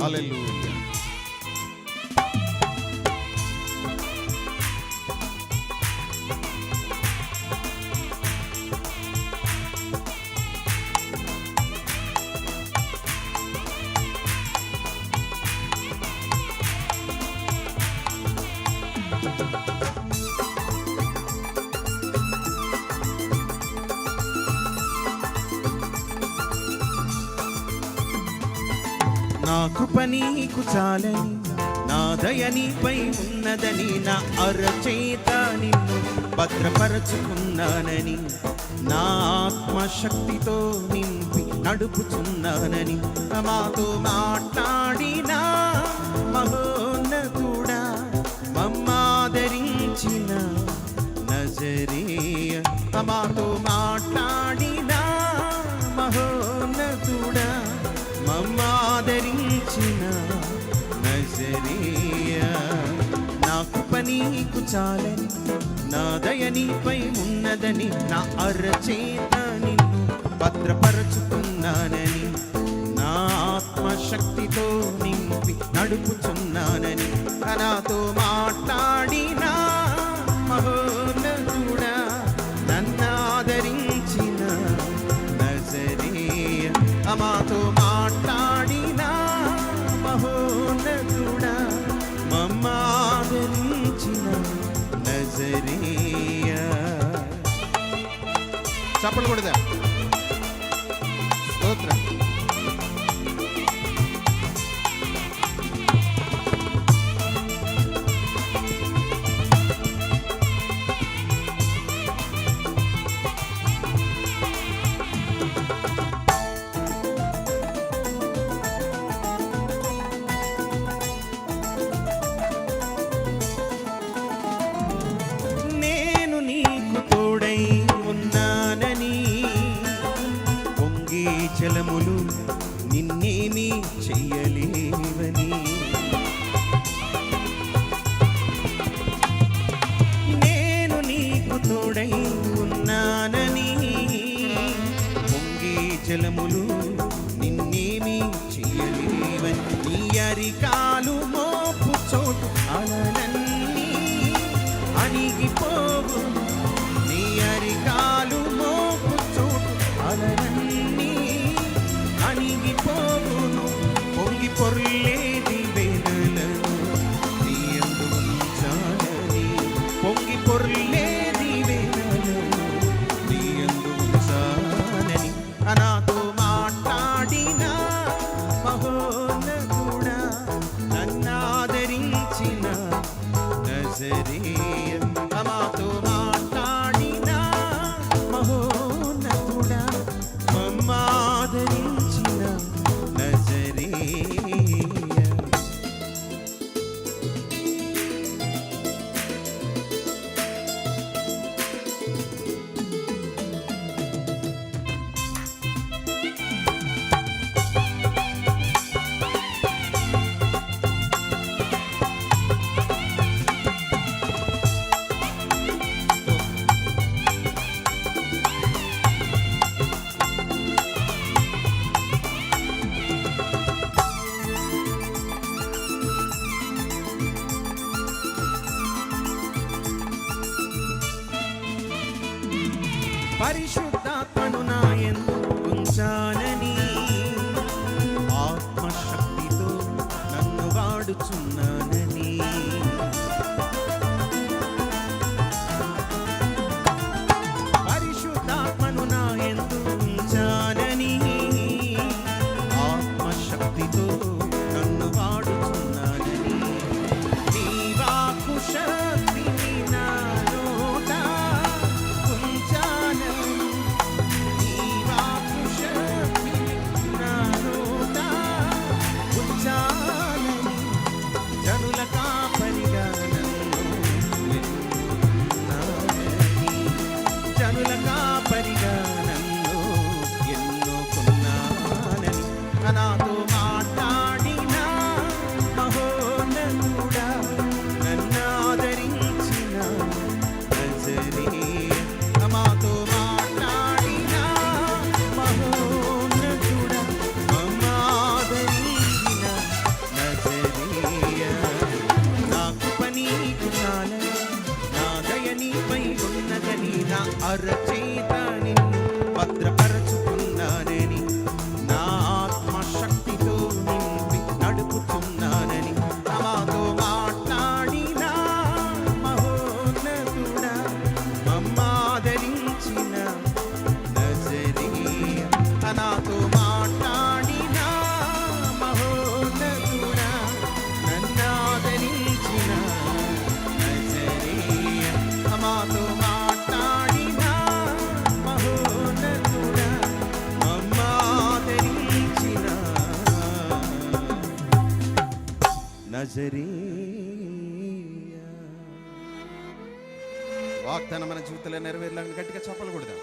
హల్లెలూయా. నా కృప నీకు చాలని, నా దయ నీపై ఉన్నదని, నా అరచేత నిన్ను భద్రపరచుకున్నానని, నా ఆత్మశక్తితో నింపి నడుపుచున్నానని, మాతో మాట్లాడిన మహోన్నతుడా, మమ్మాదరించిన నజరేయ, మాతో మాట్లాడిన మహోన్నతుడా, మమ్మాదరించిన నజరేయ. నా కృప నీకు చాలని, నా దయ నీపై ఉన్నదని, నా అరచేత నిన్ను భద్రపరచుకున్నానని, నా ఆత్మశక్తితో నింపి నడుపుచున్నానని, నాతో మాట్లాడిన మహోన్నతుడా, నన్నాదరించిన నజరేయ, మాతో మాట్లాడిన మహోన్నతుడా, మమ్మాదరించిన నజరేయ. చప్పట్లు కొడదా. స్తోత్రం. చలములు నిన్నేమీ చెయ్యలేవని, నేను నీకు తోడై ఉన్నానని, పొంగే జలములు నిన్నేమీ చెయ్యలేవని, నీ అరికాలు మోపు చోటు అలలన్నీ అణిగిపోవు, నీ అరికాలు మోపు చోటు అలలన్నీ అణిగిపోవును, పొంగి పొర్లేది వేదనలను నీ యందు ఉంచాలని, పొంగి పొర్లేది వేదనలను నీ యందు ఉంచాలని, నాతో మాట్లాడిన మహోన్నతుడా, నన్నాదరించిన నజరేయ, మాతో మాట్లాడిన మహోన్నతుడా, మమ్మాదరించిన పరిశుద్ధాత్మను నా యందు ఉంచాలని, ఆత్మశక్తితో నన్ను వాడుచున్నానని, పరిశుద్ధాత్మను నా యందు ఉంచాలని, ఆత్మశక్తితో నన్ను వాడుచున్నానని, నీ వాక్కు శక్తిని నా నోట ఉంచాలని, నీ వాక్కు శక్తిని నా నోట ఉంచాలని, జనుల కాపరిగా నన్ను ఎన్నుకున్నానని, జనుల కాపరిగా నన్ను ఎన్నుకున్నానని, నాతో మాట్లాడిన మహోన్నతుడా, నన్నాదరించిన నజరేయ, మాతో మాట్లాడిన మహోన్నతుడా, మమ్మాదరించిన అరచేత నిన్ను భద్రపరచుకున్నానని, నా ఆత్మశక్తితో నింపి నడుపుతున్నానని, నాతో మాట్లాడిన మహోన్నతుడా, మమ్మాదరించిన నజరేయ. నాతో మాట్లాడిన మహోన్నతుడా, నన్నాదరించిన నజరేయ. మాతో మాట్లాడిన మహోన్నతుడా, మమ్మాదరించిన నజరేయ. వాగ్దానం మన జీవితంలో నెరవేర్లాగా గట్టిగా చెప్పలు కొడదాం.